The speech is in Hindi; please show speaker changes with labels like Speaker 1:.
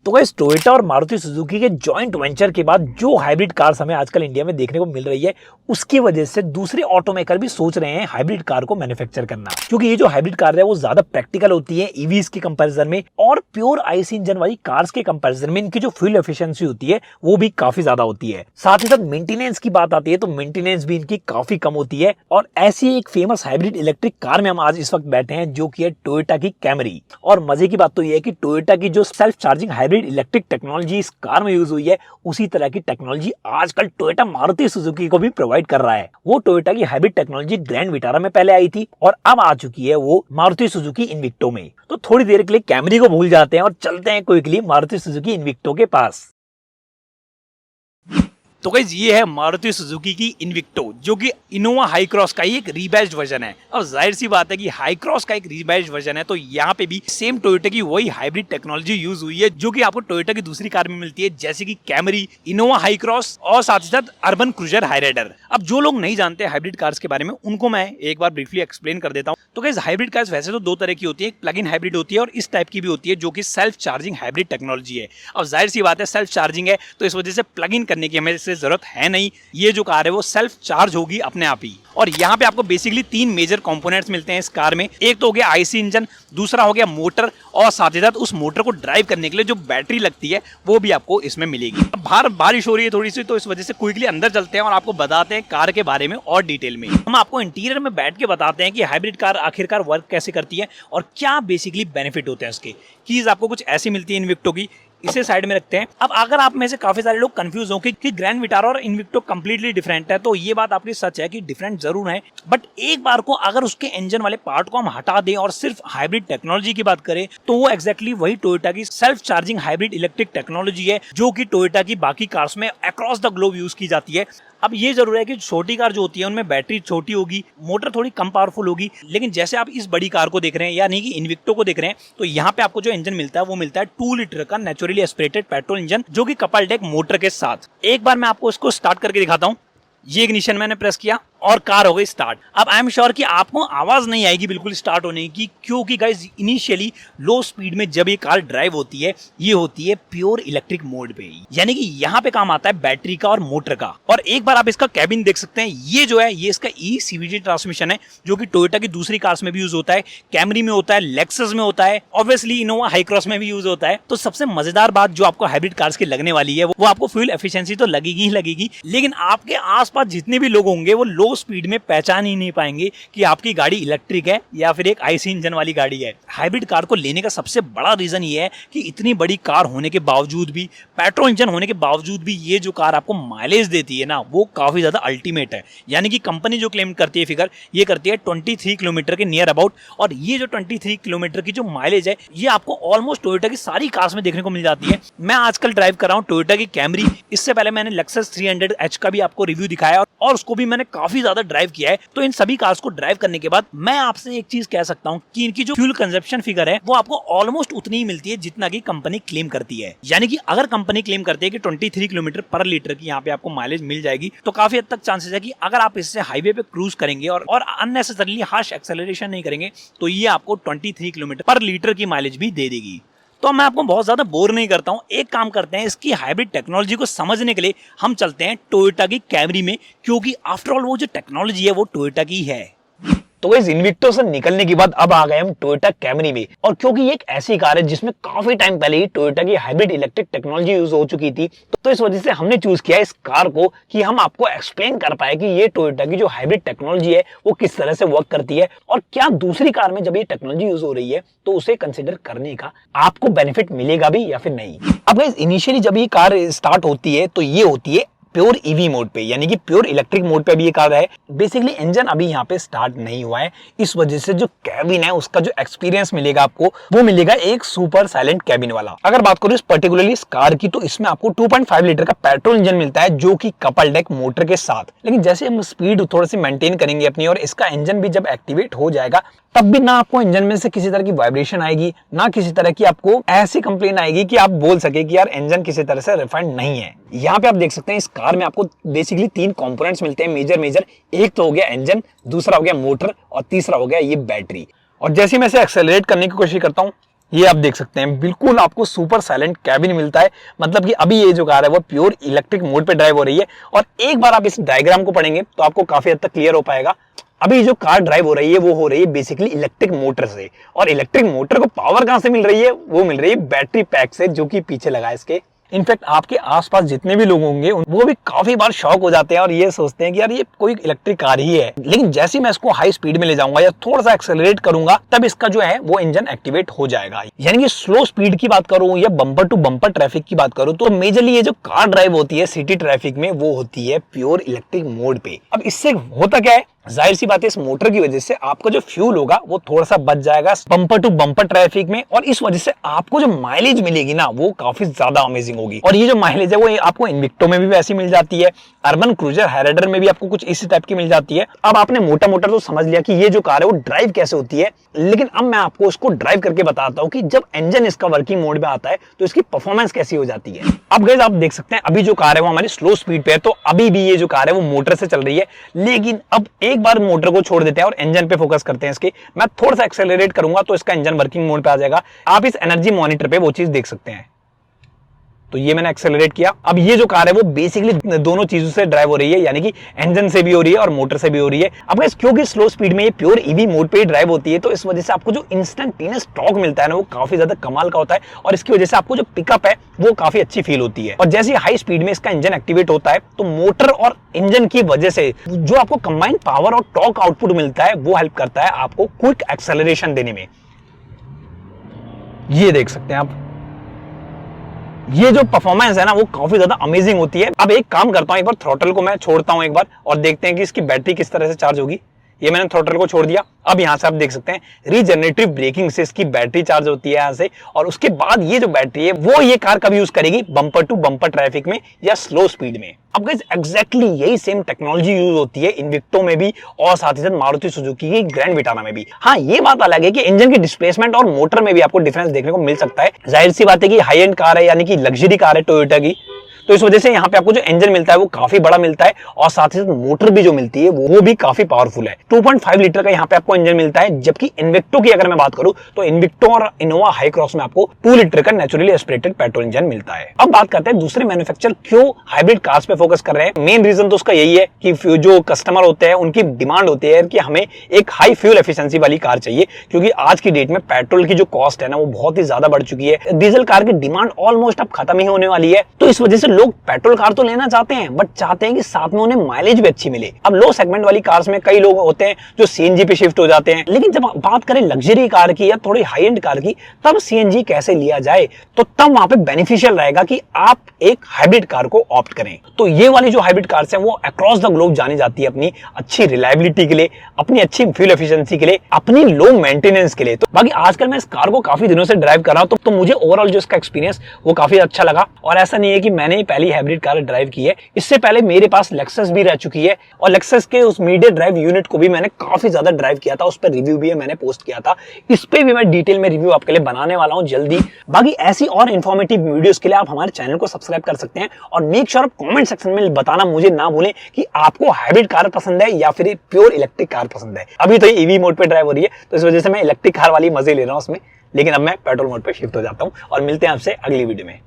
Speaker 1: तो गाइस टोयोटा और मारुति सुजुकी के जॉइंट वेंचर के बाद जो हाइब्रिड कार्स हमें आजकल इंडिया में देखने को मिल रही है, उसकी वजह से दूसरे ऑटोमेकर भी सोच रहे हैं हाइब्रिड कार को मैन्युफैक्चर करना, क्योंकि ये जो हाइब्रिड कार है वो ज्यादा प्रैक्टिकल होती है ईवीज के कंपैरिजन में, और प्योर आईसी इंजन वाली कार्स के कंपैरिजन में इनकी जो फ्यूल एफिशिएंसी होती है वो भी काफी ज्यादा होती है। साथ ही साथ मेंटेनेंस की बात आती है तो मेंटेनेंस भी इनकी काफी कम होती है। और ऐसी एक फेमस हाइब्रिड इलेक्ट्रिक कार में हम आज इस वक्त बैठे हैं जो कि है टोयोटा की कैमरी। और मजे की बात तो ये है कि टोयोटा की जो self charging hybrid electric technology इस कार में यूज हुई है, उसी तरह की टेक्नोलॉजी आजकल टोयोटा मारुति सुजुकी को भी प्रोवाइड कर रहा है। वो टोयोटा की हाइब्रिड टेक्नोलॉजी ग्रैंड विटारा में पहले आई थी और अब आ चुकी है वो मारुति सुजुकी इन्विक्टो में। तो थोड़ी देर के लिए कैमरी को भूल जाते हैं और चलते हैं क्विकली मारुति सुजुकी इन्विक्टो के पास। तो गाइस ये है मारुति सुजुकी की इन्विक्टो, जो कि इनोवा हाई क्रॉस का ही एक रीबैज्ड वर्जन है। और जाहिर सी बात है कि हाई क्रॉस का एक रीबैज्ड वर्जन है, तो यहाँ पे भी सेम टोयोटा की वही हाइब्रिड टेक्नोलॉजी यूज हुई है जो कि आपको टोयोटा की दूसरी कार में मिलती है, जैसे कि कैमरी, इनोवा हाई क्रॉस और साथ ही साथ अर्बन क्रूजर हाई राइडर। अब जो लोग नहीं जानते हाइब्रिड कार्स के बारे में, उनको मैं एक बार ब्रीफली एक्सप्लेन कर देता हूँ। तो गाइस हाइब्रिड कार्स वैसे तो दो तरह की होती है, एक प्लग इन हाइब्रिड होती है और इस टाइप की भी होती है जो कि सेल्फ चार्जिंग हाइब्रिड टेक्नोलॉजी है। अब जाहिर सी बात है सेल्फ चार्जिंग है तो इस वजह से प्लग इन करने की हमें इससे जरूरत है नहीं, ये जो कार है वो सेल्फ चार्ज होगी अपने आप ही। और यहाँ पे आपको बेसिकली तीन मेजर कंपोनेंट्स मिलते हैं इस कार में। एक तो हो गया आईसी इंजन, दूसरा हो गया मोटर, और साथ ही साथ उस मोटर को ड्राइव करने के लिए जो बैटरी लगती है वो भी आपको इसमें मिलेगी। अब बाहर बारिश हो रही है थोड़ी सी, तो इस वजह से क्विकली अंदर चलते हैं और आपको बताते हैं कार के बारे में और डिटेल में। हम आपको इंटीरियर में बैठ के बताते हैं कि हाइब्रिड कार आखिरकार वर्क कैसे करती है और क्या बेसिकली बेनिफिट होते हैं उसके। कीज आपको कुछ ऐसी मिलती है इन्विक्टो की, इसे साइड में रखते हैं। अब अगर आप में से काफी सारे लोग कंफ्यूज हो कि ग्रैंड विटारा और इन्विक्टो कंप्लीटली डिफरेंट है, तो ये बात आपकी सच है कि डिफरेंट जरूर है, बट एक बार को अगर उसके इंजन वाले पार्ट को हम हटा दें और सिर्फ हाइब्रिड टेक्नोलॉजी की बात करें, तो वो एक्जैक्टली वही टोयोटा की self charging hybrid electric technology है जो कि टोयोटा की बाकी कार्स में अक्रॉस द ग्लोब यूज की जाती है। अब ये जरूर है कि छोटी कार जो होती है उनमें बैटरी छोटी होगी, मोटर थोड़ी कम पावरफुल होगी, लेकिन जैसे आप इस बड़ी कार को देख रहे हैं यानी कि इन्विक्टो को देख रहे हैं, तो यहाँ पे आपको जो इंजन मिलता है वो मिलता है 2 लीटर का नेचुरली एस्पिरेटेड पेट्रोल इंजन, जो कि कपल्ड एक मोटर के साथ। एक बार मैं आपको इसको स्टार्ट करके दिखाता हूँ। ये इग्निशन मैंने प्रेस किया और कार हो गई स्टार्ट। अब आई एम श्योर कि आपको आवाज नहीं आएगी बिल्कुल स्टार्ट होने की, क्योंकि गाइस इनिशियली लो स्पीड में जब ये कार ड्राइव होती है ये होती है प्योर इलेक्ट्रिक मोड पे, यानी कि यहाँ पे काम आता है बैटरी का और मोटर का। और एक बार आप इसका कैबिन देख सकते हैं, ये जो है ये इसका ई-सीवीटी ट्रांसमिशन है जो कि टोयोटा की दूसरी कार्स में भी यूज होता है, कैमरी में होता है, लेक्सस में होता है, ऑब्वियसली इनोवा हाई क्रॉस में भी यूज होता है। तो सबसे मजेदार बात जो आपको हाइब्रिड कार्स की लगने वाली है वो आपको फ्यूल एफिशिएंसी तो लगेगी ही लगेगी, लेकिन आपके आसपास जितने भी लोग होंगे वो लो स्पीड में पहचान ही नहीं पाएंगे कि आपकी गाड़ी इलेक्ट्रिक है या फिर एक आईसी इंजन वाली गाड़ी है। हाइब्रिड कार को लेने का सबसे बड़ा रीजन ये है कि इतनी बड़ी कार होने के बावजूद भी, पेट्रोल इंजन होने के बावजूद भी, ये जो कार आपको माइलेज देती है ना वो काफी ज्यादा अल्टीमेट है। यानी कि कंपनी जो क्लेम करती है फिगर, ये करती है 23 किलोमीटर के नियर अबाउट, और ये जो 23 किलोमीटर की जो माइलेज है ये आपको ऑलमोस्ट टोयोटा की सारी कार्स में देखने को मिल जाती है। मैं आजकल ड्राइव कर रहा हूँ टोयोटा की कैमरी, इससे पहले मैंने लेक्सस 300H का भी आपको रिव्यू दिखाया और उसको भी मैंने काफी ज्यादा ड्राइव किया है। तो इन सभी कार्स को ड्राइव करने के बाद मैं आपसे एक चीज कह सकता हूं कि इनकी जो फ्यूल कंजप्शन फिगर है वो आपको ऑलमोस्ट उतनी ही मिलती है जितना की कंपनी क्लेम करती है। यानी कि अगर कंपनी क्लेम करती है कि 23 किलोमीटर पर लीटर की यहाँ पे आपको माइलेज मिल जाएगी, तो काफी हद तक चांसेस है कि अगर आप इससे हाईवे पे क्रूज करेंगे और अननेसेसरीली हार्श एक्सेलरेशन नहीं करेंगे तो ये आपको 23 किलोमीटर पर लीटर की माइलेज भी दे देगी। तो मैं आपको बहुत ज्यादा बोर नहीं करता हूं, एक काम करते हैं, इसकी हाइब्रिड टेक्नोलॉजी को समझने के लिए हम चलते हैं टोयोटा की कैमरी में, क्योंकि आफ्टर ऑल वो जो टेक्नोलॉजी है वो टोयोटा की है। तो इस इन्विक्टो से निकलने के बाद अब आ गए हम टोयोटा कैमरी में, और क्योंकि ये एक ऐसी कार है जिसमें काफी टाइम पहले ही टोयोटा की हाइब्रिड इलेक्ट्रिक टेक्नोलॉजी यूज हो चुकी थी, तो इस वजह से हमने चूज किया इस कार को कि हम आपको एक्सप्लेन कर पाए कि ये टोयोटा की जो हाइब्रिड टेक्नोलॉजी है वो किस तरह से वर्क करती है और क्या दूसरी कार में जब ये टेक्नोलॉजी यूज हो रही है तो उसे कंसिडर करने का आपको बेनिफिट मिलेगा भी या फिर नहीं। अब इनिशियली जब ये कार स्टार्ट होती है तो ये होती है प्योर ईवी मोड पे, यानी कि प्योर इलेक्ट्रिक मोड पे अभी ये कार है। बेसिकली इंजन अभी यहाँ पे स्टार्ट नहीं हुआ है, इस वजह से जो कैबिन है उसका जो एक्सपीरियंस मिलेगा आपको वो मिलेगा एक सुपर साइलेंट कैबिन वाला। अगर बात करूँ इस पर्टिकुलरली इस कार की, तो इसमें आपको 2.5 लीटर का पेट्रोल इंजन मिलता है जो कि कपल्ड है मोटर के साथ। लेकिन जैसे हम स्पीड थोड़ी सी मेंटेन करेंगे अपनी और इसका इंजन भी जब एक्टिवेट हो जाएगा, तब भी ना आपको इंजन में से किसी तरह की वाइब्रेशन आएगी, ना किसी तरह की आपको ऐसी कंप्लेन आएगी कि आप बोल सके कि यार इंजन किसी तरह से रिफाइंड नहीं है। यहाँ पे आप देख सकते हैं इस कार में आपको बेसिकली 3 कंपोनेंट्स मिलते हैं मेजर। एक तो हो गया इंजन, दूसरा हो गया मोटर और तीसरा हो गया ये बैटरी। और जैसे मैं इसे एक्सेलरेट करने की कोशिश करता हूँ
Speaker 2: ये आप देख सकते हैं, बिल्कुल आपको सुपर साइलेंट कैबिन मिलता है। मतलब कि अभी ये जो कार है वो प्योर इलेक्ट्रिक मोड पे ड्राइव हो रही है। और एक बार आप इस डायग्राम को पढ़ेंगे तो आपको काफी हद तक क्लियर हो पाएगा। अभी जो कार ड्राइव हो रही है वो हो रही है बेसिकली इलेक्ट्रिक मोटर से। और इलेक्ट्रिक मोटर को पावर कहां से मिल रही है? वो मिल रही है बैटरी पैक से, जो कि पीछे लगा है इसके। इनफैक्ट आपके आसपास जितने भी लोग होंगे वो भी काफी बार शॉक हो जाते हैं और ये सोचते हैं कि यार ये कोई इलेक्ट्रिक कार ही है। लेकिन जैसे ही मैं इसको हाई स्पीड में ले जाऊंगा या थोड़ा सा एक्सेलरेट करूंगा तब इसका जो है वो इंजन एक्टिवेट हो जाएगा। यानी कि स्लो स्पीड की बात करूं या बम्पर टू बम्पर ट्रैफिक की बात करूं तो मेजरली ये जो कार ड्राइव होती है सिटी ट्रैफिक में वो होती है प्योर इलेक्ट्रिक मोड पे। अब इससे होता क्या है, जाहिर सी बात है इस मोटर की वजह से आपका जो फ्यूल होगा वो थोड़ा सा बच जाएगा बम्पर टू बम्पर ट्रैफिक में। और इस वजह से आपको जो माइलेज मिलेगी ना वो काफी ज्यादा अमेजिंग होगी। और ये जो माइलेज है वो आपको इन्विक्टो में भी वैसी मिल जाती है, अर्बन क्रूजर हैरिडर में भी आपको कुछ इसी टाइप की मिल जाती है। अब आपने मोटा मोटा तो समझ लिया कि ये जो कार है वो ड्राइव कैसे होती है, लेकिन अब मैं आपको उसको ड्राइव करके बताता हूँ कि जब इंजन इसका वर्किंग मोड में आता है तो इसकी परफॉर्मेंस कैसी हो जाती है। अब गाइस आप देख सकते हैं अभी जो कार है वो हमारी स्लो स्पीड पे है, तो अभी भी ये जो कार है वो मोटर से चल रही है। लेकिन अब एक बार मोटर को छोड़ देते हैं और इंजन पे फोकस करते हैं इसके। मैं थोड़ा सा एक्सेलरेट करूंगा तो इसका इंजन वर्किंग मोड पे आ जाएगा। आप इस एनर्जी मॉनिटर पे वो चीज देख सकते हैं। तो ये मैंने एक्सेलरेट किया। अब ये जो कार है वो बेसिकली दोनों चीजों से ड्राइव हो रही है, यानी कि इंजन से भी हो रही है और मोटर से भी हो रही है। अब गाइस क्योंकि स्लो स्पीड में ये प्योर ईवी मोड पे ड्राइव होती है तो इस वजह से आपको जो इंस्टेंटेनियस टॉर्क मिलता है ना वो काफी ज्यादा कमाल का होता है। और इसकी वजह से आपको जो पिकअप है वो काफी अच्छी फील होती है। और जैसे हाई स्पीड में इसका इंजन एक्टिवेट होता है तो मोटर और इंजन की वजह से जो आपको कंबाइंड पावर और टॉर्क आउटपुट मिलता है वो हेल्प करता है आपको क्विक एक्सेलरेशन देने में। ये देख सकते हैं आप, ये जो परफॉर्मेंस है ना वो काफी ज्यादा अमेजिंग होती है। अब एक काम करता हूं, एक बार थ्रॉटल को मैं छोड़ता हूं एक बार और देखते हैं कि इसकी बैटरी किस तरह से चार्ज होगी। ये मैंने थ्रॉटल को छोड़ दिया। अब यहां से आप देख सकते हैं रीजनरेटिव ब्रेकिंग से इसकी बैटरी चार्ज होती है यहां से। और उसके बाद ये जो बैटरी है वो ये कार कब यूज करेगी? बम्पर टू बम्पर ट्रैफिक में या स्लो स्पीड में। अब गाइस एग्जैक्टली यही सेम टेक्नोलॉजी यूज होती है इन्विक्टो में भी और साथ ही साथ मारुति सुजुकी की ग्रैंड विटाना में भी। हाँ ये बात अलग है कि इंजन की डिस्प्लेसमेंट और मोटर में भी आपको डिफरेंस देखने को मिल सकता है। जाहिर सी बात है कि हाई एंड कार है, यानी कि लग्जरी कार है टोयोटा की, तो इस वजह से यहाँ पे आपको जो इंजन मिलता है वो काफी बड़ा मिलता है और साथ ही साथ मोटर भी जो मिलती है वो भी काफी पावरफुल है। 2.5 लीटर का यहाँ पे आपको इंजन मिलता है। जबकि इन्विक्टो की अगर मैं बात करूं तो इन्विक्टो और इनोवा हाई क्रॉस में आपको 2 लीटर का नेचुरली एस्पिरेटेड पेट्रोल इंजन मिलता है। अब बात करते हैं दूसरे मैन्युफैक्चरर क्यों हाइब्रिड कार्स पे फोकस कर रहे हैं। मेन रीजन तो उसका यही है कि जो कस्टमर होते हैं उनकी डिमांड होती है कि हमें एक हाई फ्यूल एफिशिएंसी वाली कार चाहिए, क्योंकि आज की डेट में पेट्रोल की जो कॉस्ट है ना वो बहुत ही ज्यादा बढ़ चुकी है। डीजल कार की डिमांड ऑलमोस्ट अब खत्म ही होने वाली है। तो इस वजह से लोग पेट्रोल कार तो लेना चाहते हैं बट चाहते हैं कि साथ में उन्हें माइलेज भी अच्छी मिले। अब लो सेगमेंट वाली कार्स में कई लोग होते हैं जो सीएनजी पे शिफ्ट हो जाते हैं, लेकिन जब बात करें लग्जरी कार की या थोड़ी हाई एंड कार की तब सीएनजी कैसे लिया जाए, तो तब वहां पे बेनिफिशियल रहेगा कि आप एक हाइब्रिड कार को ऑप्ट करें। तो ये वाली जो हाइब्रिड कार्स है वो अक्रॉस द ग्लोब जानी जाती है अपनी अच्छी रिलायबिलिटी के लिए, अपनी अच्छी फ्यूल एफिशिएंसी के लिए, अपनी लो मेंटेनेंस के लिए। तो बाकी आजकल मैं इस कार को काफी दिनों से ड्राइव कर रहा हूं तो मुझे ओवरऑल जो इसका एक्सपीरियंस वो काफी अच्छा लगा। और ऐसा नहीं है कि मैंने ही पहली हाइब्रिड कार ड्राइव की है, इससे पहले मेरे पास लेक्सस भी रह चुकी है और लेक्सस के उस मीडिया ड्राइव यूनिट को भी मैंने काफी ज्यादा ड्राइव किया था, उस पर रिव्यू भी है मैंने पोस्ट किया था। इस पे भी मैं डिटेल में रिव्यू आपके लिए बनाने वाला हूं जल्दी। बाकी ऐसी और इन्फॉर्मेटिव वीडियोस के लिए आप हमारे चैनल को सब्सक्राइब कर सकते हैं और मेक श्योर कमेंट सेक्शन में बताना मुझे ना भूलें कि आपको हाइब्रिड कार पसंद है या फिर प्योर इलेक्ट्रिक कार पसंद है। अभी तो ये ईवी मोड पे ड्राइव हो रही है तो इस वजह से मैं इलेक्ट्रिक कार वाली मजे ले रहा हूं उसमें, लेकिन अब मैं पेट्रोल मोड पे शिफ्ट हो जाता हूं और मिलते हैं आपसे अगली वीडियो में।